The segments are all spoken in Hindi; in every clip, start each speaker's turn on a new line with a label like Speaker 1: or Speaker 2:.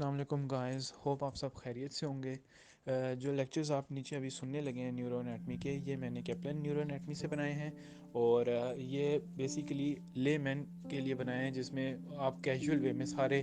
Speaker 1: अस्सलाम वालेकुम गाइस, होप आप सब खैरियत से होंगे। जो लेक्चर्स आप नीचे अभी सुनने लगे हैं न्यूरो एनाटमी के, ये मैंने कैप्लन न्यूरो एनाटमी से बनाए हैं। और ये बेसिकली लेमैन के लिए बनाए हैं, जिसमें आप कैजुअल वे में सारे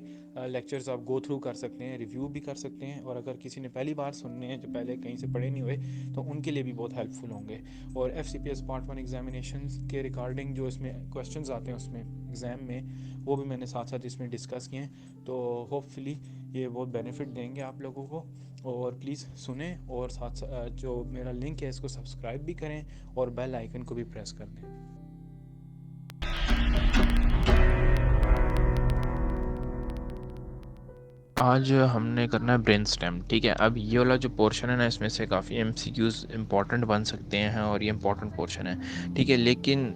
Speaker 1: लेक्चर्स आप गो थ्रू कर सकते हैं, रिव्यू भी कर सकते हैं। और अगर किसी ने पहली बार सुनने हैं, जो पहले कहीं से पढ़े नहीं हुए, तो उनके लिए भी बहुत हेल्पफुल होंगे। और FCPS पार्ट 1 एग्जामिनेशन के रिगार्डिंग जो इसमें क्वेश्चंस आते हैं उसमें एग्ज़ाम में, वो भी मैंने साथ साथ इसमें डिस्कस किए हैं। तो होपफुली ये बहुत बेनिफिट देंगे आप लोगों को। और प्लीज़ सुने, और साथ जो मेरा लिंक है इसको सब्सक्राइब भी करें और बेल आइकन को भी प्रेस कर दें।
Speaker 2: आज हमने करना है ब्रेन स्टेम। ठीक है, अब ये वाला जो पोर्शन है ना, इसमें से काफ़ी MCQs इंपॉर्टेंट बन सकते हैं और ये इंपॉर्टेंट पोर्शन है। ठीक है, लेकिन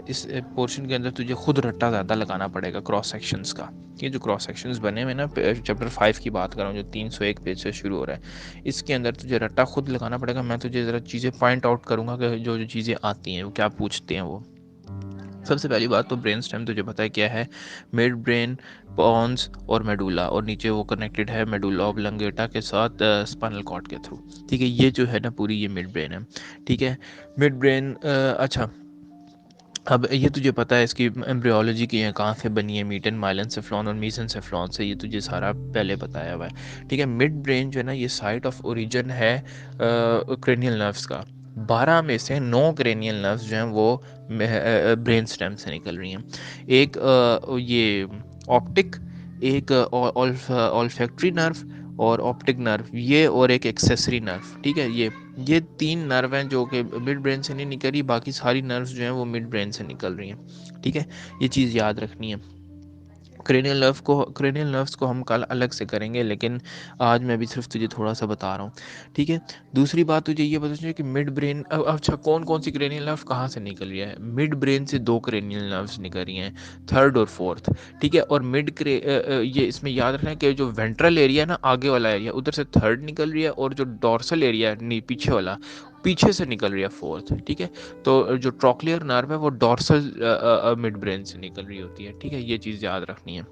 Speaker 2: इस पोर्शन के अंदर तुझे खुद रट्टा ज़्यादा लगाना पड़ेगा क्रॉस सेक्शंस का। ये जो क्रॉस सेक्शंस बने हुए ना, चैप्टर 5 की बात कर रहा हूँ, जो 301 पेज से शुरू हो रहा है, इसके अंदर तुझे रट्टा खुद लगाना पड़ेगा। मैं तुझे ज़रा चीज़ें पॉइंट आउट करूँगा कि जो जो चीज़ें आती हैं वो क्या पूछते हैं। वो सबसे पहली बात तो ब्रेन स्टेम तुझे पता है क्या है। मिड ब्रेन, पॉन्स और मेडुला, और नीचे वो कनेक्टेड है मेडुला ऑब्लंगेटा के साथ स्पाइनल कॉर्ड के थ्रू। ठीक है, ये जो है ना पूरी ये मिड ब्रेन है। ठीक है, मिड ब्रेन। अच्छा, अब ये तुझे पता है इसकी एम्ब्रियोलॉजी की है, कहाँ से बनी है, मीटन माइलेनसेफ्लॉन और मीसेंसेफ्लॉन से, ये तुझे सारा पहले बताया हुआ है। ठीक है, मिड ब्रेन जो है ना, ये साइट ऑफ ओरिजिन है क्रेनियल नर्व्स का। 12 में से 9 क्रेनियल नर्व्स जो हैं वो ब्रेन स्टेम से निकल रही हैं। एक ये ऑप्टिक, एक ऑल्फैक्टरी नर्व और ऑप्टिक नर्व, ये और एक एक्सेसरी नर्व। ठीक है, ये 3 नर्व हैं जो कि मिड ब्रेन से नहीं निकल रही, बाकी सारी नर्व्स जो हैं वो मिड ब्रेन से निकल रही हैं। ठीक है, ये चीज़ याद रखनी है। क्रेनियल नर्व्स को हम कल अलग से करेंगे, लेकिन आज मैं भी सिर्फ तुझे थोड़ा सा बता रहा हूँ। ठीक है, दूसरी बात तुझे ये पता चाहिए कि मिड ब्रेन, अच्छा, कौन कौन सी क्रेनियल नर्व कहाँ से निकल रही है। मिड ब्रेन से 2 क्रेनियल नर्व्स निकल रही हैं, थर्ड और फोर्थ। ठीक है, और ये इसमें याद रखना है कि जो वेंट्रल एरिया है ना, आगे वाला एरिया, उधर से थर्ड निकल रही है, और जो डॉर्सल एरिया है पीछे वाला, पीछे से निकल रही है फोर्थ। ठीक है, तो जो ट्रॉक्लियर नर्व है वो डॉर्सल मिड ब्रेन से निकल रही होती है। ठीक है, ये चीज़ याद रखनी है।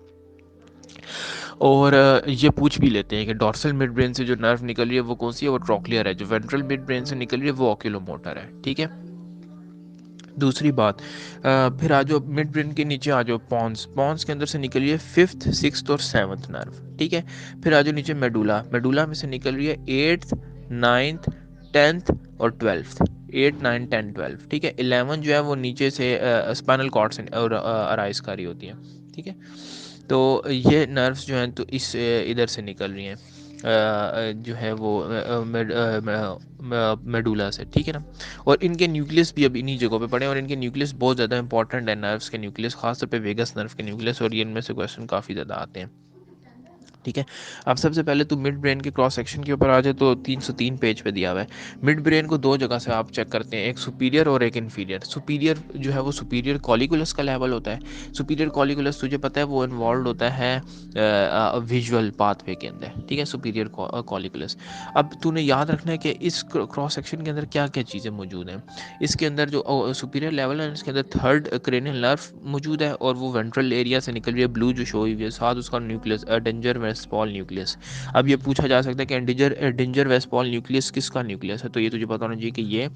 Speaker 2: और ये पूछ भी लेते हैं कि डॉर्सल मिड ब्रेन से जो नर्व निकल रही है वो कौन सी है, वो ट्रॉक्लियर है। जो वेंट्रल मिड ब्रेन से निकल रही है वो ऑक्यूलोमोटर है। ठीक है, दूसरी बात, फिर आ जाओ मिड ब्रेन के नीचे, आ जाओ पॉन्स। पॉन्स के अंदर से निकल रही है फिफ्थ, सिक्स्थ और सेवन्थ नर्व। ठीक है, फिर आ जाओ नीचे मेडुला। मेडुला में से निकल रही है एट्थ, नाइन्थ, टेंथ और ट्वेल्थ। 8, 9, 10, 12। ठीक है, 11 जो है वो नीचे से स्पाइनल कॉर्ड से और अराइज कर रही होती है। ठीक है, तो ये नर्व्स जो हैं तो इस इधर से निकल रही हैं, जो है वो मेडुला से। ठीक है ना, और इनके न्यूक्लियस भी अब इन्हीं जगहों पे पड़े हैं, और इनके न्यूक्लियस बहुत ज़्यादा इंपॉर्टेंट है, नर्व्स के न्यूक्लियस, खासतौर पे वेगस नर्व के न्यूक्लियस, और ये इनमें से क्वेश्चन काफ़ी ज़्यादा आते हैं। ठीक है, अब सबसे पहले तो मिड ब्रेन के क्रॉस सेक्शन के ऊपर आ जाए तो 303 पेज पे दिया हुआ है। मिड ब्रेन को 2 जगह से आप चेक करते हैं, एक सुपीरियर और एक इन्फीरियर। सुपीरियर जो है वो सुपीरियर कॉलिकुलस का लेवल होता है। सुपीरियर कॉलिकुलस तुझे पता है वो इन्वॉल्व होता है विजुअल पाथवे के अंदर। ठीक है, सुपीरियर कॉलिकुलस। अब तूने याद रखना है कि इस क्रॉस सेक्शन के अंदर क्या क्या चीज़ें मौजूद हैं। इसके अंदर जो सुपीरियर लेवल है, इसके अंदर थर्ड क्रेनियल नर्व मौजूद है, और वो वेंट्रल एरिया से निकल रही है, ब्लू जो शो हुई है, साथ उसका न्यूक्लियस डेंजर वेस्पॉल न्यूक्लियस। अब ये पूछा जा सकता है कि डेंजर वेस्पॉल न्यूक्लियस किसका न्यूक्लियस है, तो ये तुझे पता होना चाहिए कि ये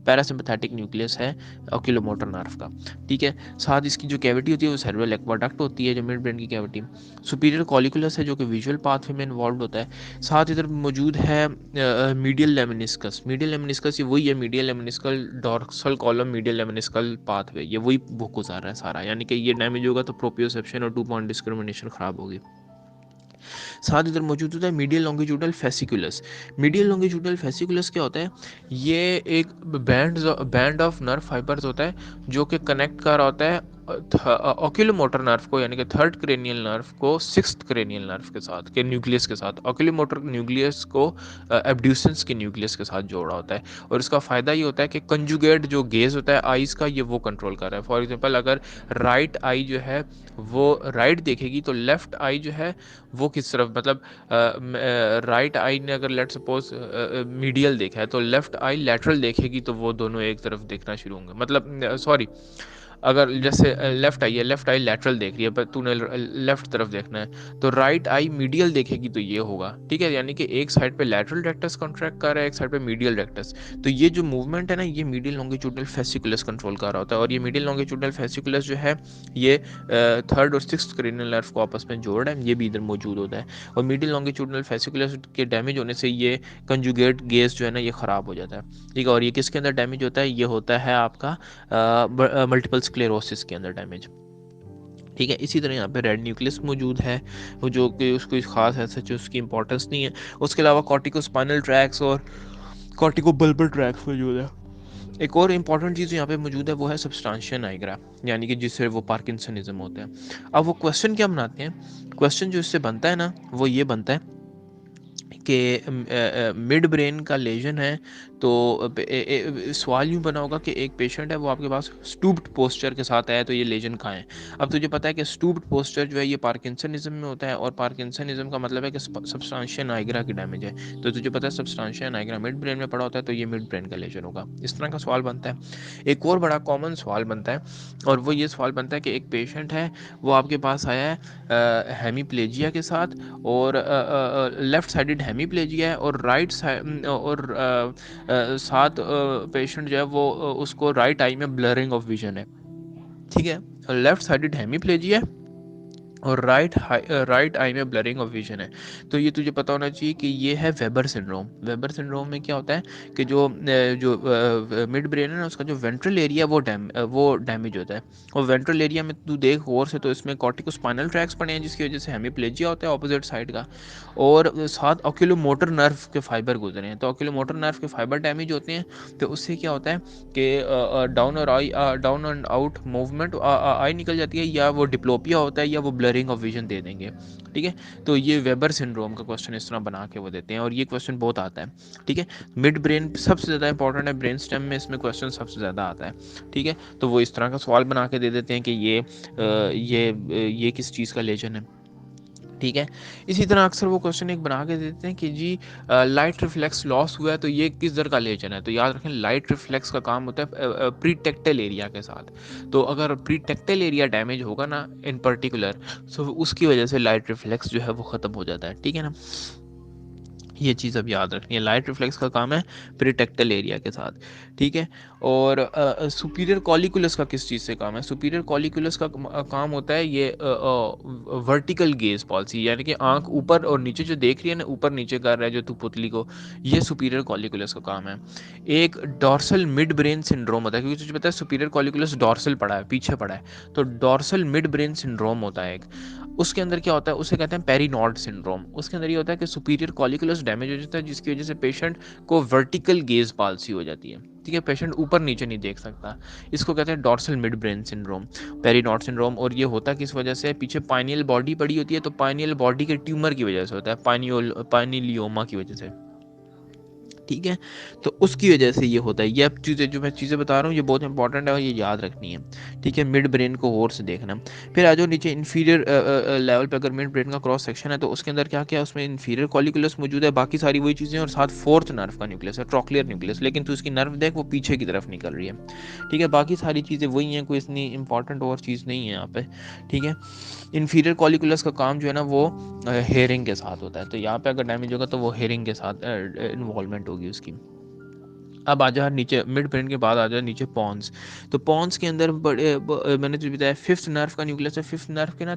Speaker 2: पैरासिम्पैथेटिक न्यूक्लियस है ऑक्यूलोमोटर नर्व का। ठीक है, साथ इसकी जो कैविटी होती है वो सेरेब्रल एक्वाडक्ट होती है, जो मिड ब्रेन की कैविटी। सुपीरियर कॉलिकुलस है जो कि विजुअल पाथवे में इन्वॉल्व होता है। साथ इधर मौजूद है मीडियल लेमिनिस्कस। मीडियल लेमिनिस्कस ये वही है, medial lemniscal dorsal column, medial lemniscal pathway, ये वही बुक गुजार रहा है सारा, यानी कि ये डैमेज होगा तो प्रोप्रियोसेप्शन और 2 पॉइंट डिस्क्रिमिनेशन खराब होगी। साथ इधर मौजूद होता है medial longitudinal fasciculus. Medial longitudinal fasciculus क्या होता है, ये एक बैंड ऑफ नर्व फाइबर्स होता है जो कि कनेक्ट कर रहा होता है ऑक्यूलोमोटर नर्व को, यानी कि थर्ड क्रेनियल नर्व को सिक्स्थ क्रेनियल नर्व के साथ, के न्यूक्लियस के साथ। ऑक्यूलोमोटर न्यूक्लियस को एब्ड्यूसेंस के न्यूक्लियस के साथ जोड़ा होता है, और इसका फ़ायदा ये होता है कि कंजुगेट जो गेज होता है आईज का, ये वो कंट्रोल कर रहा है। फॉर एग्जांपल, अगर राइट आई जो है वो राइट देखेगी, तो लेफ्ट आई जो है वो किस तरफ, मतलब राइट आई ने अगर लेट सपोज मीडियल देखा है, तो लेफ्ट आई लैटरल देखेगी, तो वो दोनों एक तरफ देखना शुरू होंगे। मतलब सॉरी, अगर जैसे लेफ्ट आई लैटरल देख रही है, पर तूने लेफ्ट तरफ देखना है, तो राइट आई मीडियल देखेगी तो ये होगा, ठीक है। यानी कि एक साइड पे लैटरल रेक्टस कॉन्ट्रैक्ट कर रहा है, एक साइड पे मीडियल रेक्टस। तो ये जो मूवमेंट है ना, ये मीडियल लॉन्गिट्यूडनल फेसिकुलस कंट्रोल कर रहा होता है। और ये मीडियल लॉन्गिट्यूडनल फेसिकुलस जो है, ये थर्ड और सिक्स्थ क्रेनियल नर्व को आपस में जोड़ रहा है, ये भी इधर मौजूद होता है। और मीडियल लॉन्गिट्यूडनल फेसिकुलस के डैमेज होने से ये कंजुगेट गेज जो है ना, ये ख़राब हो जाता है, ठीक है। और ये किसके अंदर डैमेज होता है? ये होता है आपका मल्टीपल स्क्लेरोसिस के अंदर डैमेज, ठीक है। इसी तरह यहाँ पे रेड न्यूक्लियस मौजूद है, वो जो कि उसको खास ऐसा उसकी इंपॉर्टेंस नहीं है। उसके अलावा कॉर्टिकोस्पाइनल ट्रैक्स और कॉर्टिकोबल्बर ट्रैक्स मौजूद है। एक और इम्पॉर्टेंट चीज़ यहाँ पे मौजूद है, वो है सब्सटेंशिया नाइग्रा, यानी कि जिससे वो पार्किंसनिज्म होता है। अब वो क्वेश्चन क्या बनाते हैं? क्वेश्चन जो इससे बनता है ना, वो ये बनता है कि मिड ब्रेन का लेजन है, तो सवाल यूँ बना होगा कि एक पेशेंट है, वो आपके पास स्टूप्ड पोस्चर के साथ आया, तो ये लेजन कहाँ है? अब तुझे पता है कि स्टूप्ड पोस्चर जो है ये पार्किंसनिज्म में होता है, और पार्किंसनिज्म का मतलब है कि सब्सटेंशिया नाइग्रा की डैमेज है। तो तुझे पता है सब्सटेंशिया नाइग्रा मिड ब्रेन में पड़ा होता है, तो ये मिड ब्रेन का लेजन होगा। इस तरह का सवाल बनता है। एक और बड़ा कॉमन सवाल बनता है, और वो ये सवाल बनता है कि एक पेशेंट है, वो आपके पास आया है हेमीप्लेजिया के साथ, और लेफ्ट साइडेड हेमीप्लेजिया है, और राइट साइड और साथ पेशेंट जो है वो उसको राइट आई में ब्लरिंग ऑफ विजन है, ठीक है। लेफ्ट साइडेड हेमीप्लेजिया है, और राइट आई में ब्लरिंग ऑफ विजन है। तो ये तुझे पता होना चाहिए कि ये है वेबर सिंड्रोम। वेबर सिंड्रोम में क्या होता है कि जो मिड ब्रेन है ना, उसका जो वेंट्रल एरिया वो डैमेज होता है। और वेंट्रल एरिया में तू देख गौर से, तो इसमें कॉर्टिकोस्पाइनल ट्रैक्स पड़े हैं, जिसकी वजह से हेमीप्लेजिया होता है ऑपोजिट साइड का, और साथ ऑक्यूलोमोटर नर्व के फाइबर गुजरे हैं, तो ऑक्यूलोमोटर नर्व के फाइबर डैमेज होते हैं। तो उससे क्या होता है कि डाउन एंड आउट मूवमेंट आई निकल जाती है, या वो डिप्लोपिया होता है, या वो ब्लरिंग ऑफ विजन दे देंगे, ठीक है। तो ये वेबर सिंड्रोम का क्वेश्चन इस तरह बना के वो देते हैं, और ये क्वेश्चन बहुत आता है, ठीक है। मिड ब्रेन सबसे ज़्यादा इंपॉर्टेंट है, ब्रेन स्टेम में इसमें क्वेश्चन सबसे ज़्यादा आता है, ठीक है। तो वो इस तरह का सवाल बना के दे देते हैं कि ये किस चीज़ का लेजन है, ठीक है। इसी तरह अक्सर वो क्वेश्चन एक बना के देते हैं कि जी लाइट रिफ्लेक्स लॉस हुआ है, तो ये किस दर का लेजन है? तो याद रखें, लाइट रिफ्लेक्स का काम होता है प्रीटेक्टल एरिया के साथ। तो अगर प्रीटेक्टल एरिया डैमेज होगा ना इन पर्टिकुलर, तो उसकी वजह से लाइट रिफ्लेक्स जो है वो ख़त्म हो जाता है, ठीक है ना। ये चीज़ अब याद रखनी है, लाइट रिफ्लेक्स का काम है प्रीटेक्टल एरिया के साथ, ठीक है। और सुपीरियर कॉलिकुलस का किस चीज़ से काम है? सुपीरियर कॉलिकुलस का काम होता है ये वर्टिकल गेज पॉलिसी, यानी कि आंख ऊपर और नीचे जो देख रही है ना, ऊपर नीचे कर रहा है जो तू पुतली को, ये सुपीरियर कॉलिकुलस का काम है। एक डॉर्सल मिड ब्रेन सिंड्रोम होता है, क्योंकि तुझे पता है सुपीरियर कॉलिकुलस डॉर्सल पड़ा है, पीछे पड़ा है, तो डॉर्सल मिड ब्रेन सिंड्रोम होता है एक। उसके अंदर क्या होता है, उसे कहते हैं पेरिनॉड सिंड्रोम। उसके अंदर ये होता है कि सुपीरियर कॉलिकुलस डैमेज हो जाता है, जिसकी वजह से पेशेंट को वर्टिकल गेज पाल्सी हो जाती है, ठीक है। पेशेंट ऊपर नीचे नहीं देख सकता, इसको कहते हैं dorsal mid brain syndrome, Parinaud syndrome. और ये होता किस वजह से? पीछे पाइनियल बॉडी पड़ी होती है, तो पाइनियल बॉडी के ट्यूमर की वजह से होता है, पाइनिलियोमा की वजह से, ठीक है। तो उसकी वजह से ये होता है। ये अब चीज़ें जो मैं चीज़ें बता रहा हूँ, ये बहुत इंपॉर्टेंट है और ये याद रखनी है, ठीक है। मिड ब्रेन को गौर से देखना। फिर आ जाओ नीचे, इन्फीरियर लेवल पे अगर मिड ब्रेन का क्रॉस सेक्शन है, तो उसके अंदर क्या क्या, उसमें इन्फीरियर कॉलिकुलस मौजूद है, बाकी सारी वही चीज़ें, और साथ फोर्थ नर्व का न्यूक्लियस है, ट्रॉक्लियर न्यूक्लियस। लेकिन तू इसकी नर्व देख, वो पीछे की तरफ निकल रही है, ठीक है। बाकी सारी चीज़ें वही हैं, कोई इतनी इंपॉर्टेंट और चीज़ नहीं है यहाँ पे, ठीक है। इन्फीरियर कॉलिकुलस का काम जो है ना, वो हेयरिंग के साथ होता है। तो यहाँ पे अगर डैमेज होगा, तो वो हेयरिंग के साथ इन्वॉल्वमेंट होगी उसकी। अब आ जा नीचे, मिड ब्रेन के बाद आ जा नीचे पॉन्स। तो पॉन्स के अंदर मैंने तुझे बताया फिफ्थ नर्व का न्यूक्लियस है। फिफ्थ नर्व के ना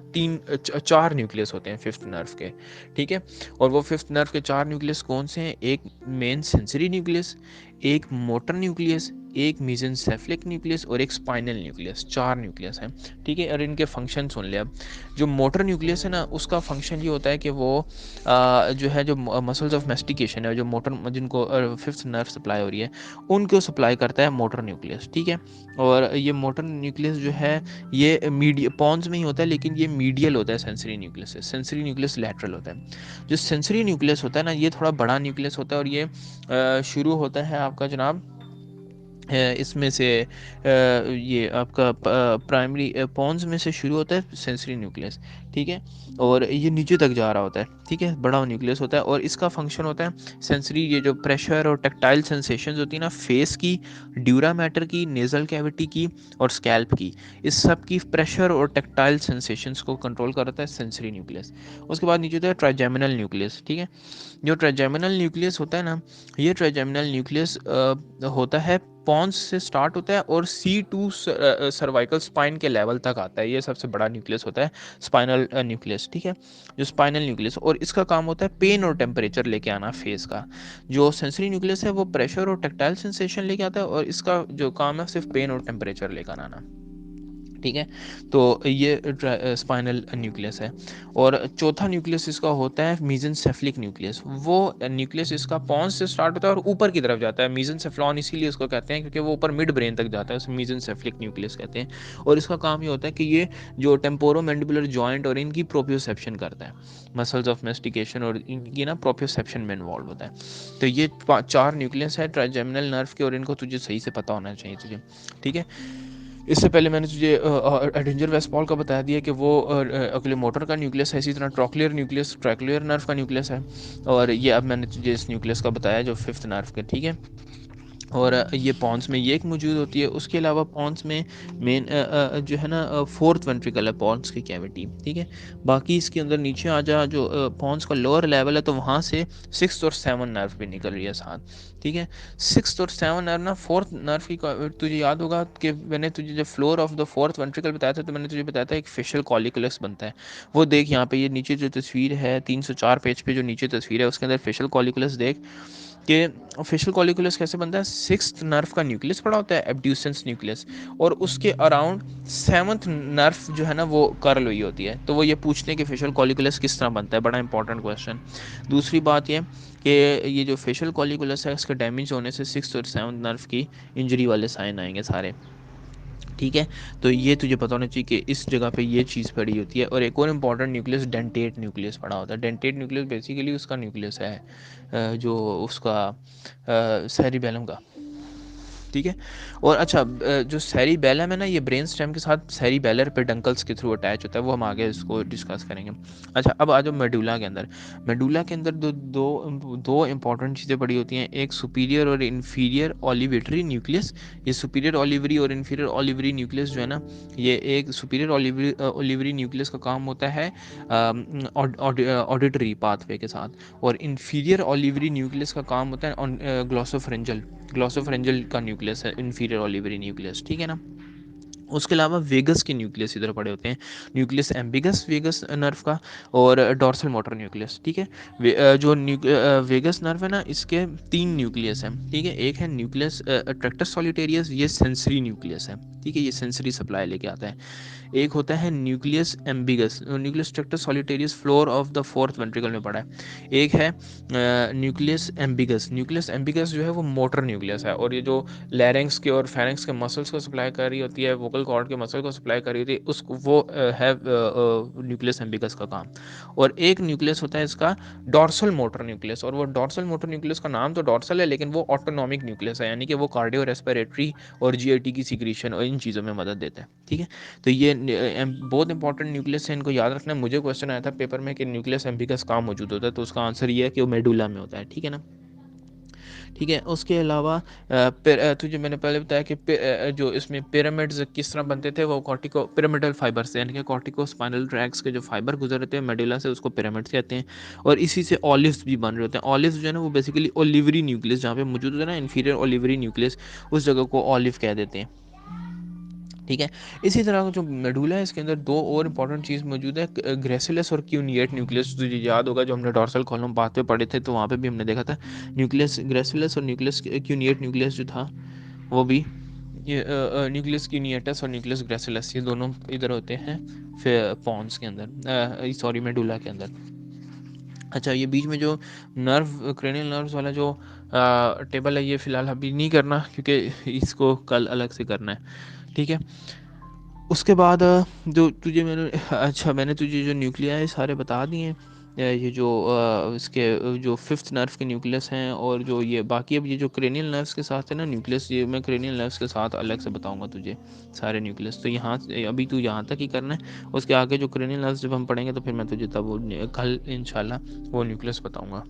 Speaker 2: चार न्यूक्लियस होते हैं फिफ्थ नर्व के, ठीक है। और वो फिफ्थ नर्व के चार न्यूक्लियस कौन से हैं? एक मेन सेंसरी न्यूक्लियस, एक मोटर न्यूक्लियस, एक मीजेंसेफलिक न्यूक्लियस, और एक स्पाइनल न्यूक्लियस। चार न्यूक्लियस हैं, ठीक है। और इनके फंक्शन सुन ले अब। जो मोटर न्यूक्लियस है ना, उसका फंक्शन ये होता है कि वो जो है, जो मसल्स ऑफ मेस्टिकेशन है, जो मोटर, जिनको फिफ्थ नर्व सप्लाई हो रही है, उनको सप्लाई करता है मोटर न्यूक्लियस, ठीक है। और ये मोटर न्यूक्लियस जो है, ये पॉन्स में ही होता है, लेकिन ये मीडियल होता है सेंसरी न्यूक्लियस से। सेंसरी न्यूक्लियस लैटरल होता है। जो सेंसरी न्यूक्लियस होता है ना, ये थोड़ा बड़ा न्यूक्लियस होता है, और ये शुरू होता है आपका जनाब इसमें से ये आपका प्राइमरी पॉन्स में से शुरू होता है सेंसरी न्यूक्लियस, ठीक है, और ये नीचे तक जा रहा होता है, ठीक है, बड़ा न्यूक्लियस होता है। और इसका फंक्शन होता है सेंसरी, ये जो प्रेशर और टैक्टाइल सेंसेशंस होती है ना, फेस की, ड्यूरा मैटर की, नेजल कैविटी की और स्कैल्प की, इस सब की प्रेशर और टैक्टाइल सेंसेशंस को कंट्रोल करता है सेंसरी न्यूक्लियस। उसके बाद नीचे होता है ट्राइजेमिनल न्यूक्लियस, ठीक है। जो ट्राइजेमिनल न्यूक्लियस होता है ना, ये ट्राइजेमिनल न्यूक्लियस होता है पॉन्स से स्टार्ट होता है और C2 सर्वाइकल स्पाइन के लेवल तक आता है। ये सबसे बड़ा न्यूक्लियस होता है, स्पाइनल न्यूक्लियस, ठीक है, जो स्पाइनल न्यूक्लियस। और इसका काम होता है पेन और टेम्परेचर लेके आना फेस का। जो सेंसरी न्यूक्लियस है वो प्रेशर और टैक्टाइल सेंसेशन लेके आता है, और इसका जो काम है सिर्फ पेन और टेम्परेचर लेकर आना, ठीक है। तो ये स्पाइनल न्यूक्लियस है। और चौथा न्यूक्लियस इसका होता है मीजेंसेफलिक न्यूक्लियस। वो न्यूक्लियस इसका पॉन्स से स्टार्ट होता है और ऊपर की तरफ जाता है। मीजेंसेफ्लॉन इसीलिए उसको कहते हैं क्योंकि वो ऊपर मिड ब्रेन तक जाता है, उसे मीजेंसेफलिक न्यूक्लियस कहते हैं। और इसका काम ये होता है कि ये जो टेम्पोरोमैंडिबुलर जॉइंट और इनकी प्रोप्रियोसेप्शन करता है, मसल्स ऑफ मेस्टिकेशन और इनकी ना प्रोप्रियोसेप्शन में इन्वॉल्व होता है। तो ये चार न्यूक्लियस है ट्राइजेमिनल नर्व के, और इनको तुझे सही से पता होना चाहिए तुझे, ठीक है। इससे पहले मैंने तुझे एडिंजर वेस्पॉल का बताया दिया कि वो ओक्यूलोमोटर का न्यूक्लियस है, इसी तरह ट्रोक्लियर न्यूक्लियस ट्रैक्युलर नर्व का न्यूक्लियस है। और ये अब मैंने तुझे इस न्यूक्लियस का बताया जो फिफ्थ नर्व का, ठीक है। और ये पॉन्स में ये एक मौजूद होती है। उसके अलावा पॉन्स में मेन जो है ना फोर्थ वेंट्रिकल है पॉन्स की कैविटी, ठीक है। बाकी इसके अंदर नीचे आ जा, जो पॉन्स का लोअर लेवल है, तो वहाँ से सिक्स और सेवन नर्व भी निकल रही है साथ, ठीक है। सिक्स और सेवन नर्व ना फोर्थ नर्व की, तुझे याद होगा कि मैंने तुझे जब floor of the fourth ventricle बताया था, तो मैंने तुझे बताया था एक फेशियल कॉलिकुलस बनता है। वो देख यहाँ पे, ये नीचे जो तस्वीर है 304 पेज पे जो नीचे तस्वीर है, उसके अंदर फेशियल कॉलिकुलस देख कि फेशियल कॉलिकुलस कैसे बनता है। सिक्स्थ नर्व का न्यूक्लियस पड़ा होता है, एब्ड्यूसेंस न्यूक्लियस, और उसके अराउंड सेवंथ नर्व जो है ना वो कर्ल हुई होती है। तो वो ये पूछते हैं कि फेशियल कॉलिकुलस किस तरह बनता है, बड़ा इंपॉर्टेंट क्वेश्चन। दूसरी बात ये कि ये जो फेशियल कॉलिकुलस है इसके डैमेज होने से सिक्स और सेवंथ नर्व की इंजरी वाले साइन आएंगे सारे, ठीक है। तो ये तुझे पता होना चाहिए कि इस जगह पे ये चीज़ पड़ी होती है। और एक और इम्पॉर्टेंट न्यूक्लियस डेंटेट न्यूक्लियस पड़ा होता है। डेंटेट न्यूक्लियस बेसिकली उसका न्यूक्लियस है जो उसका सेरिबेलम का, ठीक है। और अच्छा, जो सेरिबेलम है ना, ये ब्रेन स्टेम के साथ सेरिबेलर पेडंकल्स के थ्रू अटैच होता है, वो हम आगे इसको डिस्कस करेंगे। अच्छा, अब आ जाओ मेडुला के अंदर। मेडुला के अंदर दो दो दो इंपॉर्टेंट चीज़ें पड़ी होती हैं, एक सुपीरियर और इन्फीरियर ऑलिवेटरी न्यूक्लियस। ये सुपीरियर ऑलिवरी और इन्फीरियर ऑलिवरी न्यूक्लियस जो है ना, ये एक सुपीरियर ऑलिवरी न्यूक्लियस का काम होता है ऑडिटरी पाथवे के साथ, और इन्फीरियर ऑलिवरी न्यूक्लियस का काम होता है ग्लोसोफरेंजल का न्यूक्लियस है इन्फीरियर ऑलिवरी न्यूक्लियस, ठीक है ना। उसके अलावा वेगस के न्यूक्लियस इधर पड़े होते हैं, न्यूक्लियस एम्बिगस वेगस नर्व का, और डॉर्सल मोटर न्यूक्लियस, ठीक है। जो वेगस नर्व है ना, इसके तीन न्यूक्लियस हैं, ठीक है। एक है न्यूक्लियस ट्रैक्टस सॉलिटेरियस, ये सेंसरी न्यूक्लियस है, ठीक है, ये सेंसरी सप्लाई लेके आता है। एक होता है nucleus ambiguous, nucleus tractus solitarius floor of the fourth ventricle में पड़ा है। एक है न्यूक्लियस एम्बिगस। न्यूक्लियस एम्बिगस जो है वो मोटर न्यूक्लियस है, और ये जो लैरिंग्स के और फेरिंग्स के मसल्स को सप्लाई कर रही होती है, वोकल कॉर्ड के मसल को सप्लाई कर रही होती है, उसको वो है न्यूक्लियस एम्बिगस का काम। और एक न्यूक्लियस होता है इसका डॉर्सल मोटर न्यूक्लियस, और वो डॉर्सल मोटर न्यूक्लियस का नाम तो डॉर्सल है, लेकिन वो ऑटोनॉमिक न्यूक्लियस है, यानी कि वो कार्डियो रेस्पिरेटरी और जीआईटी की सीक्रेशन और इन चीज़ों में मदद देता है, ठीक है। तो ये बहुत इंपॉर्टेंट न्यूक्लियस है, इनको याद रखना है। मुझे क्वेश्चन आया था पेपर में कि न्यूक्लियस एम्बिगस कहाँ मौजूद होता है, तो उसका आंसर ये है कि वो मेडुला में होता है, ठीक है ना। ठीक है, उसके अलावा तुझे मैंने पहले बताया कि जो इसमें पिरामिड्स किस तरह बनते थे, वो कॉर्टिको पिरामिडल फाइबर से, यानी कि कॉर्टिको स्पाइनल ट्रैक्स के जो फाइबर गुजर रहे थे मेडुला से, उसको पिरामिड्स कहते हैं। और इसी से ऑलिव्स भी बन रहे होते हैं। ऑलिव्स जो है ना, वो बेसिकली ओलिवरी न्यूक्लियस जहाँ पे मौजूद होता है ना, इन्फीरियर ओलिवरी न्यूक्लियस, उस जगह को ऑलिव कह देते हैं, ठीक है। इसी तरह जो मेडुला है, इसके अंदर दो और इंपॉर्टेंट चीज़ मौजूद है, ग्रेसिलस और क्यूनिएट न्यूक्लियस। तुझे याद होगा जो हमने डॉर्सल कॉलम पाथ पे पढ़े थे, तो वहाँ पे भी हमने देखा था न्यूक्लियस ग्रेसिलस और न्यूक्लियस क्यूनिएट न्यूक्लियस जो था वो भी, ये न्यूक्लियस क्यूनिएटस और न्यूक्लियस ग्रेसिलस, ये दोनों इधर होते हैं फिर पॉन्स के अंदर, सॉरी मेडुला के अंदर। अच्छा, ये बीच में जो नर्व क्रेनियल नर्व्स वाला जो टेबल है, ये फ़िलहाल अभी नहीं करना, क्योंकि इसको कल अलग से करना है, ठीक है। उसके बाद जो तुझे मैंने अच्छा मैंने तुझे जो न्यूक्लिया है सारे बता दिए हैं। ये जो इसके जो फिफ्थ नर्व के न्यूक्लियस हैं, और जो ये बाकी अब ये जो क्रेनियल नर्व्स के साथ है ना न्यूक्लियस, ये मैं क्रेनियल नर्व्स के साथ अलग से बताऊंगा तुझे सारे न्यूक्लियस। तो यहाँ अभी तू यहाँ तक ही करना है, उसके आगे जो क्रेनियल नर्व्स जब हम पढ़ेंगे तो फिर मैं तुझे तब कल इंशाल्लाह वो न्यूक्लियस बताऊंगा।